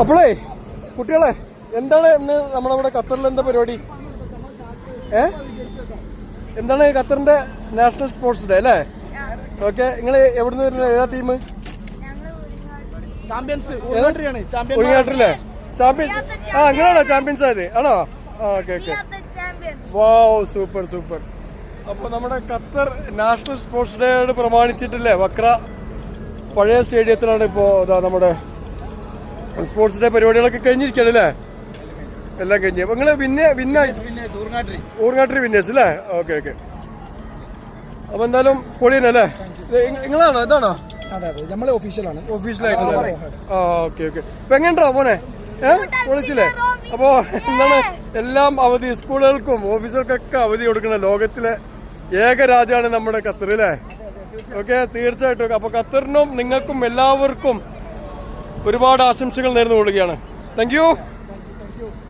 അപ്പോളേ കുട്ടികളെ എന്താണ് ഇന്ന് നമ്മളവിടെ ഖത്തറിൽ എന്താ പരിപാടി? എന്താണ് ഖത്തറിന്റെ നാഷണൽ സ്പോർട്സ് ഡേ അല്ലേ? ഓക്കെ, നിങ്ങൾ എവിടുന്ന് വരുന്നത്? ഏതാ ടീം? ഉൾനാട്ടിലെ ചാമ്പ്യൻസ്. അങ്ങനെയാണോ ചാമ്പ്യൻസ് ആയത്? ആണോ? ഓക്കെ ഓക്കെ, വാവ്, സൂപ്പർ സൂപ്പർ. അപ്പൊ നമ്മുടെ ഖത്തർ നാഷണൽ സ്പോർട്സ് ഡേയോട് പ്രമാണിച്ചിട്ടില്ലേ വക്ര പഴയ സ്റ്റേഡിയത്തിലാണ് ഇപ്പോ നമ്മുടെ സ്പോർട്സ് ഡേ പരിപാടികളൊക്കെ കഴിഞ്ഞിരിക്കുകയാണ് അല്ലേ? എല്ലാം കഴിഞ്ഞു. അപ്പൊ നിങ്ങള് ഊർങ്ങാട്ടിരി വിന്നേഴ്സ് അല്ലേ? Okay okay. അപ്പൊ എന്തായാലും പൊളിയനല്ലേ? നിങ്ങളാണോ? ഇതാണോ? ഒഫീഷ്യലായിട്ടുള്ള. Okay okay. ഇപ്പൊ എങ്ങനെയുണ്ടോ പോനെ? പൊളിച്ചില്ലേ? അപ്പോ എന്താണ് എല്ലാം അവധി, സ്കൂളുകൾക്കും ഓഫീസുകൾക്കൊക്കെ അവധി കൊടുക്കുന്ന ലോകത്തിലെ ഏക രാജ്യമാണ് നമ്മുടെ ഖത്തർ അല്ലേ? ഓക്കെ, തീർച്ചയായിട്ടും. അപ്പൊ ഖത്തറിനും നിങ്ങൾക്കും എല്ലാവർക്കും ഒരുപാട് ആശംസകൾ നേർന്നു കൊള്ളുകയാണ്. Thank you.